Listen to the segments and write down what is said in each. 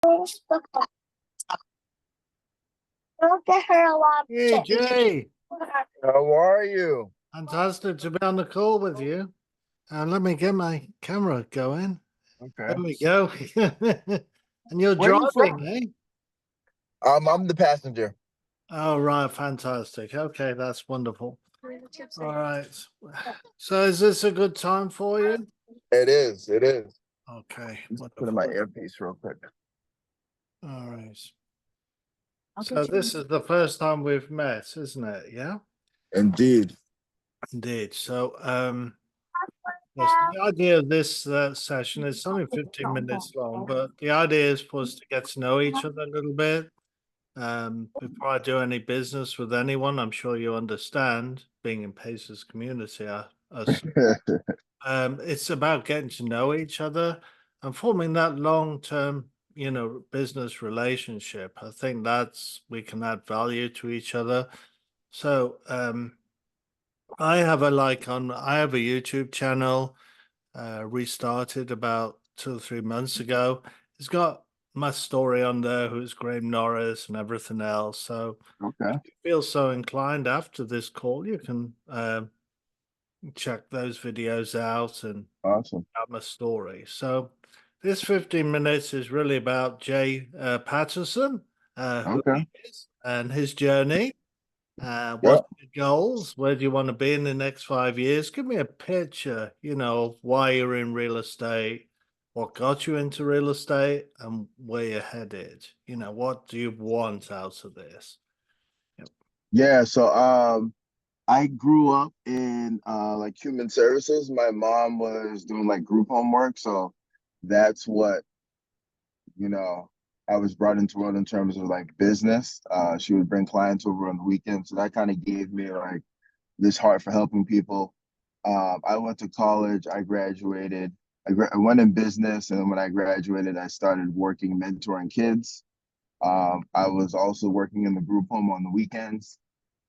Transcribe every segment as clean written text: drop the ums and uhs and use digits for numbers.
Hey, Jay. How are you? Fantastic to be on the call with you. Let me get my camera going. Okay. There we go. And you're Where are you driving, from? eh? I'm the passenger. Oh, right. Fantastic. Okay, that's wonderful. All right. So is this a good time for you? It is. It is. Okay, Put in my wonderful. earpiece real quick. All right. So this is the first time we've met, isn't it? Yeah? Indeed. Indeed. So, yes, the idea of this session is only 15 minutes long, but the idea is for us to get to know each other a little bit. Before I do any business with anyone, I'm sure you understand, being in Pacers community, it's about getting to know each other and forming that long-term, business relationship. I think we can add value to each other. So, I have a YouTube channel, restarted about 2 or 3 months ago. It's got my story on there, who's Graham Norris and everything else. So Okay. if you feel so inclined after this call, you can check those videos out and Awesome. out my story. So this 15 minutes is really about Jay Patterson, who Okay. he is and his journey. Yeah. What's your goals? Where do you want to be in the next 5 years? Give me a picture, of why you're in real estate, what got you into real estate, and where you're headed. What do you want out of this? Yep. Yeah. I grew up in like human services. My mom was doing like group homework, so that's what you know, I was brought into it in terms of like business. She would bring clients over on the weekend. So that kind of gave me like this heart for helping people. I went to college, I graduated, I went in business. And then when I graduated, I started working, mentoring kids. I was also working in the group home on the weekends.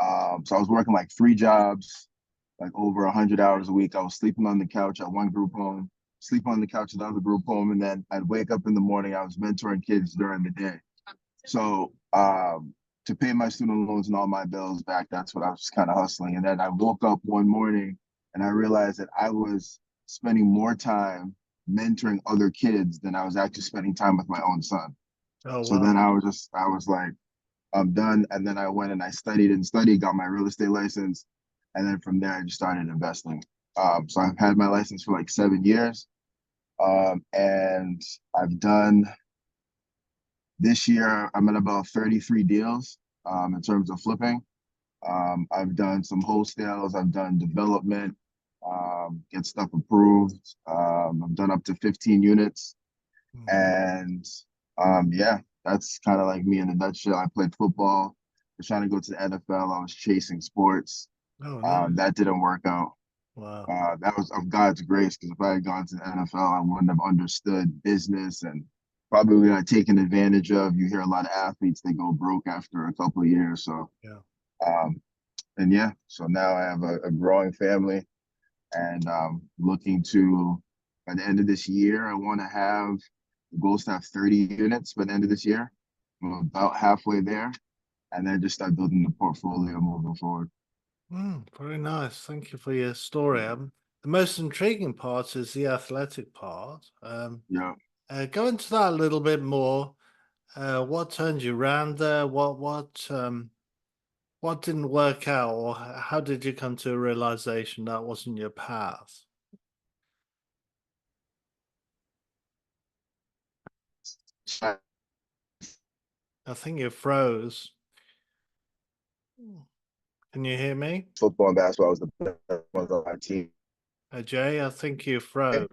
So I was working like 3 jobs, like over 100 hours a week. I was sleeping on the couch at one group home, sleep on the couch at the other group home, and then I'd wake up in the morning. I was mentoring kids during the day. So to pay my student loans and all my bills back, that's what I was kind of hustling. And then I woke up one morning and I realized that I was spending more time mentoring other kids than I was actually spending time with my own son. Oh, So then wow. I was like, I'm done. And then I went and I studied and studied, got my real estate license. And then from there, I just started investing. So I've had my license for like 7 years. And I've done this year, I'm at about 33 deals in terms of flipping. I've done some wholesales, I've done development, get stuff approved. I've done up to 15 units. And yeah, that's kind of like me in a nutshell. I played football. I was trying to go to the NFL. I was chasing sports. Oh, no. That didn't work out. Wow. That was of God's grace, because if I had gone to the NFL, I wouldn't have understood business and probably got taken advantage of. You hear a lot of athletes, they go broke after a couple of years. So, Yeah. um, and yeah, so now I have a growing family, and looking to, by the end of this year, I want to have the goal is to have 30 units by the end of this year. I'm about halfway there, and then just start building the portfolio moving forward. Very nice. Thank you for your story. The most intriguing part is the athletic part. Yeah. Go into that a little bit more. What turned you around there? What didn't work out, or how did you come to a realization that wasn't your path? I think you froze. Can you hear me? Football and basketball was the best ones on my team. Jay, I think you froze.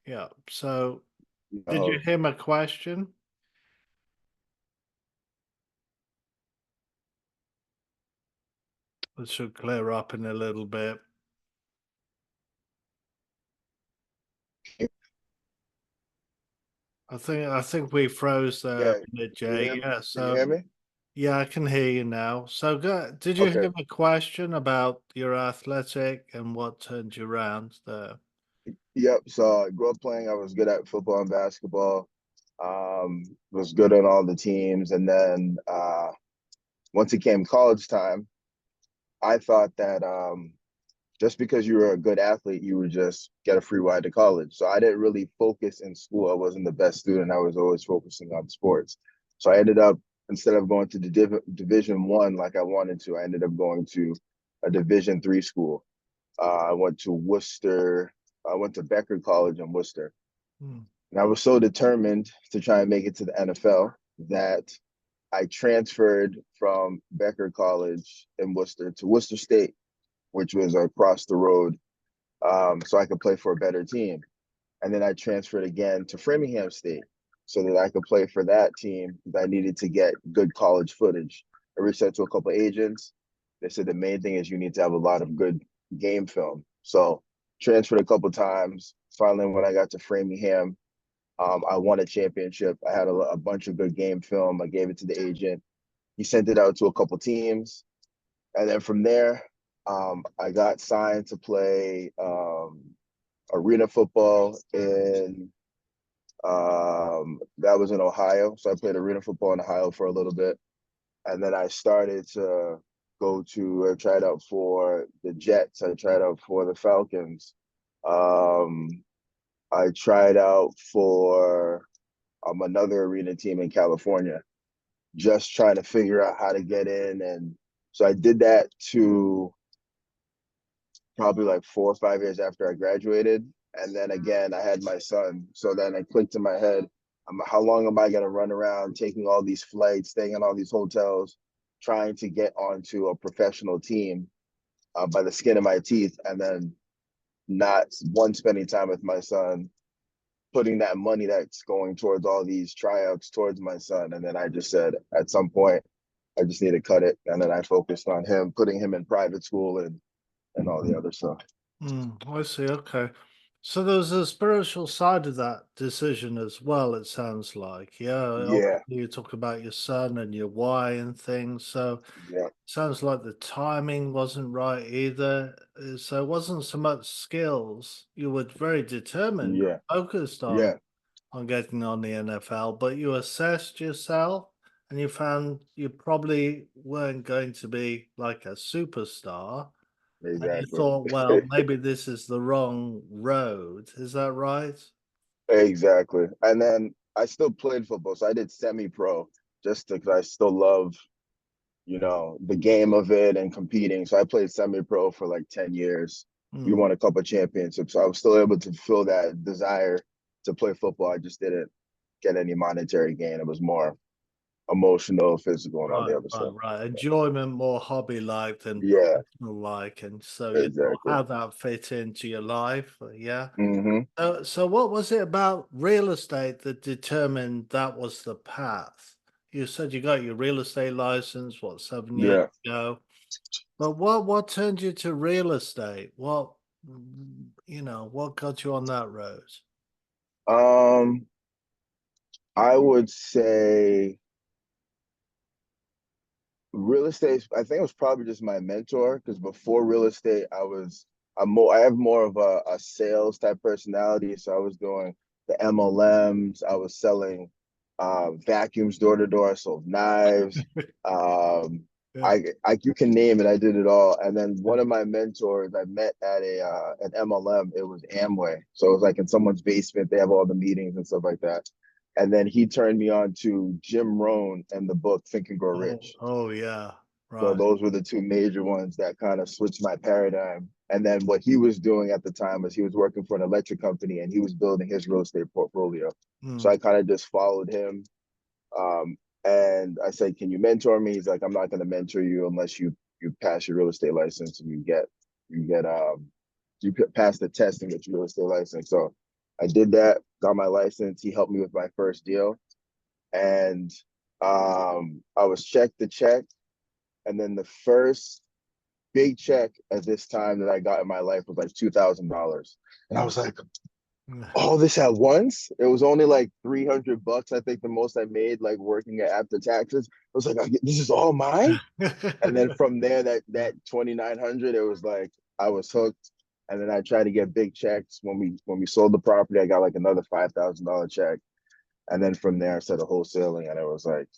Yeah. So did you Oh, hear my question? It should clear up in a little bit. I think we froze there, yeah. Jay. Yeah. Can you So hear me? yeah, I can hear you now. So did you Okay. hear my question about your athletic and what turned you around there? Yep. So I grew up playing. I was good at football and basketball. Was good on all the teams. And then once it came college time, I thought that just because you were a good athlete, you would just get a free ride to college. So I didn't really focus in school. I wasn't the best student. I was always focusing on sports. So I ended up, instead of going to the Division 1 like I wanted to, I ended up going to a Division 3 school. I went to Worcester. I went to Becker College in Worcester. Hmm. And I was so determined to try and make it to the NFL that I transferred from Becker College in Worcester to Worcester State, which was across the road, so I could play for a better team. And then I transferred again to Framingham State so that I could play for that team that I needed to get good college footage. I reached out to a couple of agents. They said the main thing is you need to have a lot of good game film. So transferred a couple of times. Finally, when I got to Framingham, I won a championship. I had a bunch of good game film. I gave it to the agent. He sent it out to a couple teams. And then from there, I got signed to play arena football in that was in Ohio. So I played arena football in Ohio for a little bit. And then I started to I tried out for the Jets. I tried out for the Falcons. Um, I tried out for another arena team in California, just trying to figure out how to get in. And so I did that to probably like 4 or 5 years after I graduated. And then again, I had my son. So then it clicked in my head, how long am I going to run around taking all these flights, staying in all these hotels, trying to get onto a professional team by the skin of my teeth, and then not one spending time with my son, putting that money that's going towards all these tryouts towards my son. And then I just said, at some point, I just need to cut it. And then I focused on him, putting him in private school and all the other stuff. I see. Okay. So there's a spiritual side of that decision as well, it sounds like. Yeah. Yeah, Obviously, you talk about your son and your why and things. So yeah, sounds like the timing wasn't right either. So it wasn't so much skills. You were very determined, yeah, focused yeah, on getting on the NFL, but you assessed yourself and you found you probably weren't going to be like a superstar. And you exactly. thought, well, maybe this is the wrong road. Is that right? Exactly. And then I still played football. So I did semi-pro just because I still love, the game of it and competing. So I played semi-pro for like 10 years. We Hmm. won a couple of championships. So I was still able to fulfill that desire to play football. I just didn't get any monetary gain. It was more emotional, physical, and all Right, the other right, stuff. right. Enjoyment more hobby-like than Yeah, professional-like, and so you know exactly. how that fit into your life. Yeah. Hmm. So what was it about real estate that determined that was the path? You said you got your real estate license, what, 7 years Yeah. ago? But what turned you to real estate? What got you on that road? Um, I would say real estate. I think it was probably just my mentor because before real estate, I have more of a sales type personality. So I was doing the MLMs. I was selling vacuums door to door. I sold knives. Um, Yeah. you can name it. I did it all. And then one of my mentors I met at an MLM. It was Amway. So it was like in someone's basement. They have all the meetings and stuff like that. And then he turned me on to Jim Rohn and the book Think and Grow Oh, Rich. oh yeah. So Right. those were the two major ones that kind of switched my paradigm. And then what he was doing at the time was he was working for an electric company and he was building his real estate portfolio. So Mm, I kind of just followed him. Um, and I said, "Can you mentor me?" He's like, "I'm not going to mentor you unless you pass your real estate license and you pass the test and get your real estate license." So I did that, got my license. He helped me with my first deal, and I was check to check. And then the first big check at this time that I got in my life was like $2,000. And I was like, mm. all this at once? It was only like $300, I think the most I made like working at after taxes. I was like, this is all mine? And then from there, that 2,900, it was like I was hooked. And then I tried to get big checks. When we sold the property, I got like another $5,000 check. And then from there, I started wholesaling, and it was like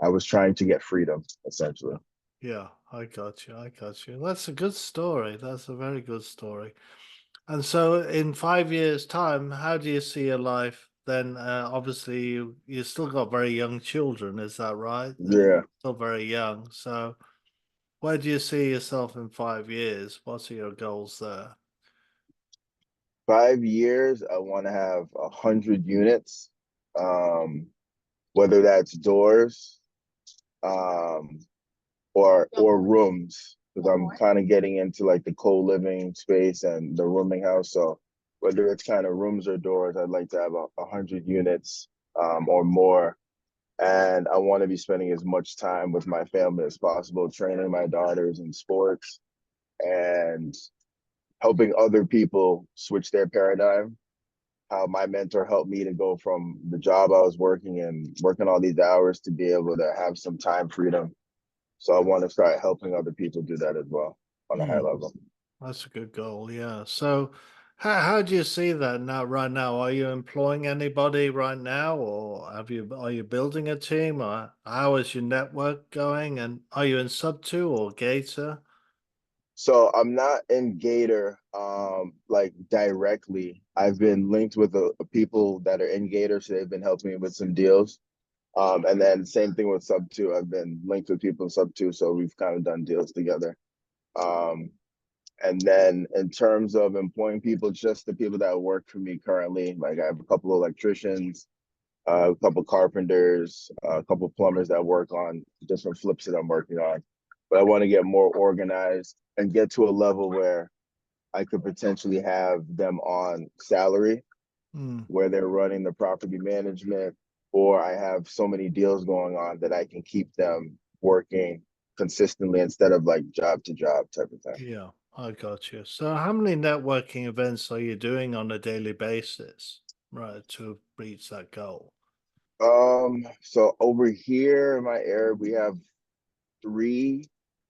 I was trying to get freedom, essentially. Yeah, I got you. I got you. That's a good story. That's a very good story. And so, in 5 years' time, how do you see your life then? Obviously, you still got very young children, is that right? They're Yeah. still very young. So, where do you see yourself in 5 years? What are your goals there? 5 years, I want to have 100 units, um, whether that's doors, um, or rooms, because I'm kind of getting into like the co-living space and the rooming house. So whether it's kind of rooms or doors, I'd like to have 100 units, or more. And I want to be spending as much time with my family as possible, training my daughters in sports and helping other people switch their paradigm. How my mentor helped me to go from the job I was working and working all these hours to be able to have some time freedom. So I want to start helping other people do that as well on a high Mm, level. that's a good goal. Yeah. So, how do you see that now? Right now, are you employing anybody right now, or are you building a team, or how is your network going? And are you in sub two or Gator? So I'm not in Gator, like directly. I've been linked with people that are in Gator, so they've been helping me with some deals. And then same thing with Sub Two. I've been linked with people in Sub Two, so we've kind of done deals together. Um, and then in terms of employing people, just the people that work for me currently, like I have a couple of electricians, a couple carpenters, a couple plumbers that work on different flips that I'm working on. But I want to get more organized and get to a level where I could potentially have them on salary, Mm, where they're running the property management, or I have so many deals going on that I can keep them working consistently instead of like job to job type of thing. yeah, I got you. So, how many networking events are you doing on a daily basis, right, to reach that goal? So over here in my area, we have 3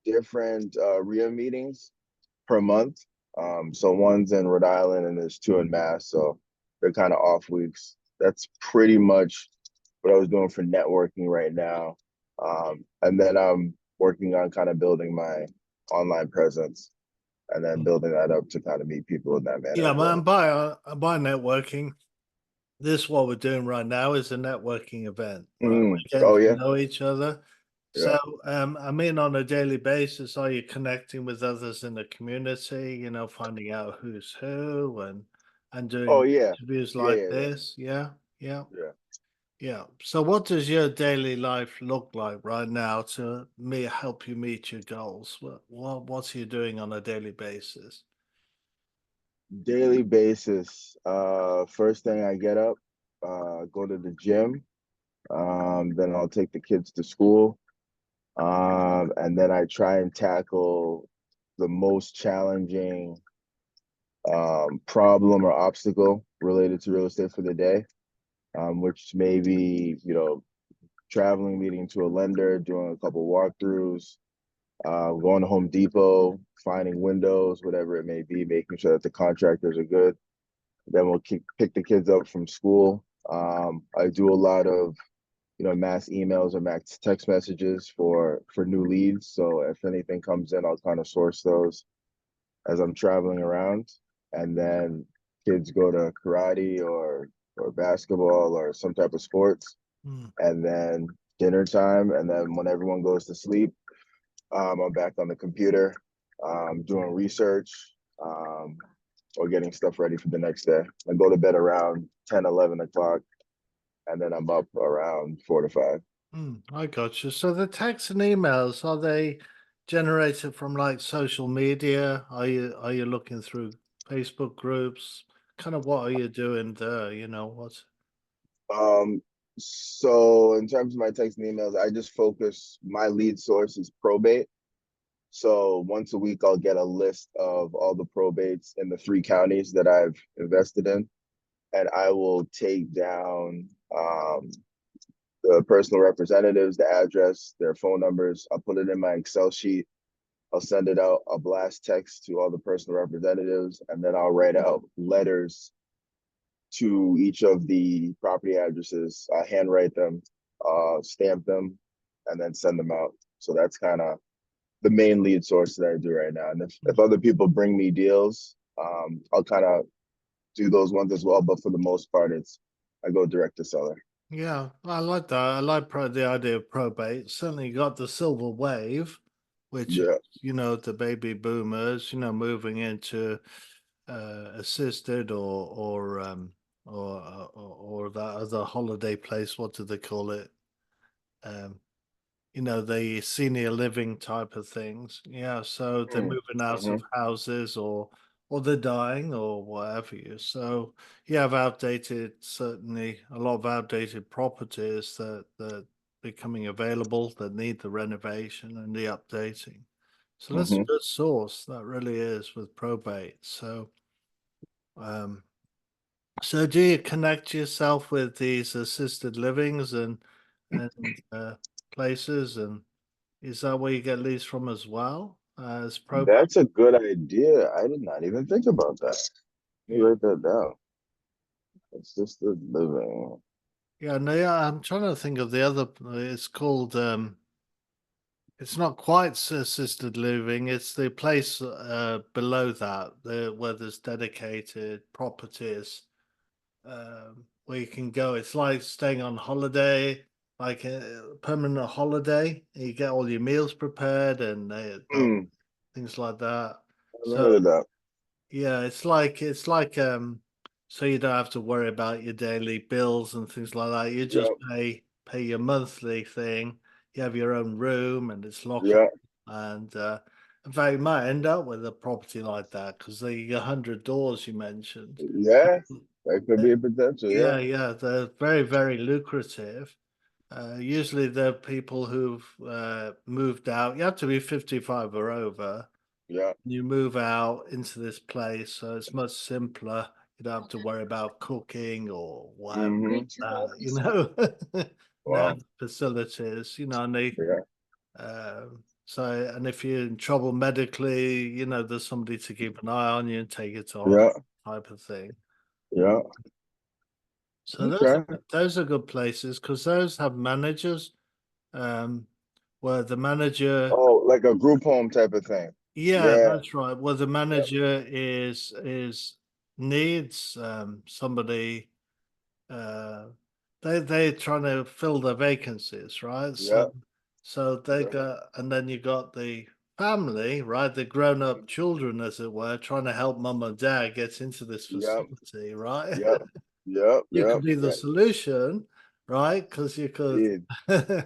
different RIA meetings per month. So one's in Rhode Island and there's 2 in Mass. So they're kind of off weeks. That's pretty much what I was doing for networking right now. And then I'm working on kind of building my online presence and then building that up to kind of meet people in that manner Yeah, as man, well. by networking, this what we're doing right now is a networking event, right? We're getting Oh to yeah, know each other. yeah. So, I mean, on a daily basis, are you connecting with others in the community, finding out who's who and Oh doing yeah, interviews yeah, like yeah, yeah, this? Yeah, yeah, yeah. yeah. So what does your daily life look like right now to help you meet your goals? What's you doing on a daily basis? Daily basis. First thing I get up, go to the gym. Then I'll take the kids to school. And then I try and tackle the most challenging problem or obstacle related to real estate for the day, which may be, traveling, meeting to a lender, doing a couple walkthroughs, going to Home Depot, finding windows, whatever it may be, making sure that the contractors are good. Then we'll pick the kids up from school. I do a lot of mass emails or mass text messages for new leads. So if anything comes in, I'll kind of source those as I'm traveling around. And then kids go to karate or basketball or some type of sports. Hmm. And then dinner time. And then when everyone goes to sleep, I'm back on the computer, doing research, um, or getting stuff ready for the next day. I go to bed around 10, 11 o'clock, and then I'm up around 4 to 5. I got you. So the texts and emails, are they generated from like social media? Are you looking through Facebook groups? Kind of what are you doing there? What's Um, so in terms of my text and emails, I just focus, my lead source is probate. So once a week, I'll get a list of all the probates in the 3 counties that I've invested in, and I will take down the personal representatives, the address, their phone numbers. I'll put it in my Excel sheet. I'll send it out. I'll blast text to all the personal representatives, and then I'll write out letters to each of the property addresses, handwrite them, stamp them, and then send them out. So that's kind of the main lead source that I do right now. And if other people bring me deals, I'll kind of do those ones as well. But for the most part, I go direct to seller. Yeah, I like that. I like the idea of probate. Certainly got the silver wave, which is, Yeah. the baby boomers, moving into assisted or that other holiday place. What do they call it? Um, the senior living type of things. Yeah, so they're moving out Mm-hmm. of houses or they're dying or whatever you. So you have certainly a lot of outdated properties that becoming available that need the renovation and the updating. So that's a Mm-hmm. good source. That really is with probate. Um, so do you connect yourself with these assisted livings and places, and is that where you get leads from as well as probate? That's a good idea. I did not even think about that. Let me Yeah, write that down. It's just the living. yeah. No, yeah. I'm trying to think of the other. It's called. It's not quite assisted living. It's the place below that, where there's dedicated properties where you can go. It's like staying on holiday, like a permanent holiday. You get all your meals prepared and Hmm. things like that. I haven't So heard of that. yeah, it's like so you don't have to worry about your daily bills and things like that. You just Yep. pay your monthly thing. You have your own room and it's lockable. Yeah. And in fact, you might end up with a property like that because the 100 doors you mentioned. Yeah. That could uh, be a potential. Yeah, Yeah. yeah, they're very, very lucrative. Usually they're people who've moved out. You have to be 55 or over. Yeah. You move out into this place, so it's much simpler. You don't have to worry about cooking or whatever. Mm-hmm. They Wow. have facilities, and Yeah. and if you're in trouble medically, there's somebody to keep an eye on you and take it to hospital Yeah. type of thing. Yeah. So Okay. those are good places because those have managers, um, where the manager. Oh, like a group home type of thing. Yeah, Yeah. that's right. Well, the Yep. manager is needs somebody. Uh, they're trying to fill the vacancies, right? So Yep. so they Yep. got, and then you got the family, right? The grown up children, as it were, trying to help mum and dad get into this Yep. facility, right? Yep. Yep. You Yep. could be the Yeah. solution, right? Because you could. Indeed. uh,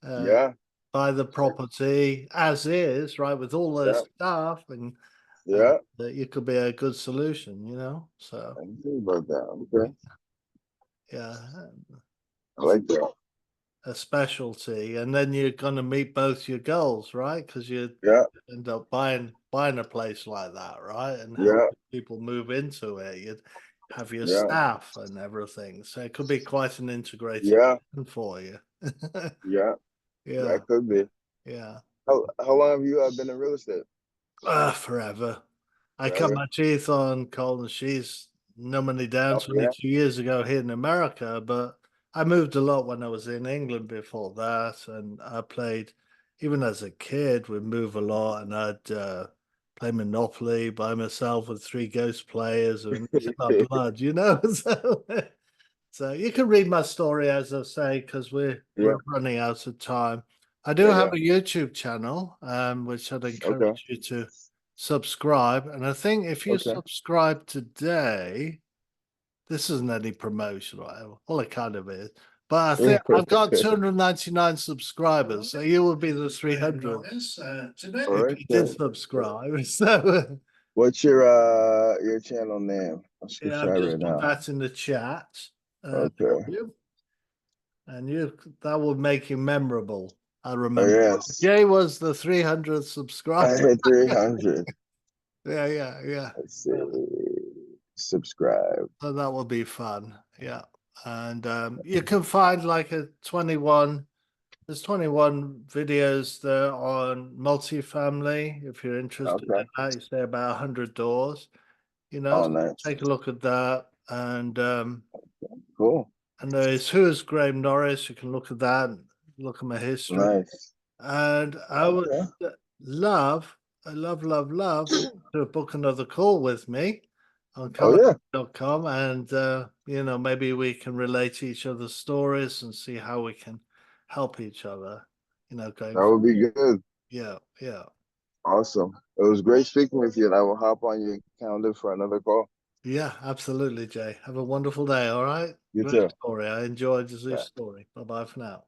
Yeah. buy the property as is, right, with all the Yeah. stuff, and Yeah. that you could be a good solution. So I didn't think about that. Okay. yeah, I like that. a specialty, and then you're gonna meet both your goals, right? Because you Yeah. end up buying a place like that, right, and Yeah. helping people move into it. You'd have your Yeah. staff and everything, so it could be quite an integrated Yeah. plan for you. Yeah. Yeah, That could be. yeah. How long have you been in real estate? Forever. I cut Forever. my teeth on Colton. She's nominally down Oh yeah. 22 years ago here in America, but I moved a lot when I was in England before that. And I played, even as a kid, we'd move a lot and I'd play Monopoly by myself with three ghost players and it's in my blood. So you can read my story as I say, because we're Yeah. running out of time. I do Yeah. have Yeah. a YouTube channel, which I'd Okay. encourage you to subscribe. And I think if you Okay. subscribe today, this isn't any promotion, right? Well, it kind of is. But I think I've got 299 subscribers, so you will be the 300 All if right you did then. subscribe. So What's your channel name? I'll yeah, I've subscribe right just put now. that in the chat for Okay. you. And that would make you memorable. I Oh remember yes. Jay was the 300 I subscriber. hit 300. Yeah, yeah, yeah. Let's see. Subscribe. So that will be fun. Yeah. And you can find like there's 21 videos there on multifamily. If you're interested Okay. in that, you say about 100 doors, Oh nice. take a look at that. and Cool. there is 𝐒𝐭𝐡𝐞𝐫 Norris. You can look at that, and look at my history, Nice. and I would Okay. love, to book another call with me on Oh yeah, com, and you know, maybe we can relate each other's stories and see how we can help each other, you know, going that would be good. yeah, yeah, Awesome. It was great speaking with you, and I will hop on your calendar for another call. yeah, absolutely, Jay. Have a wonderful day. All right, You great too. story. I enjoyed the Bye. story. Bye bye for now.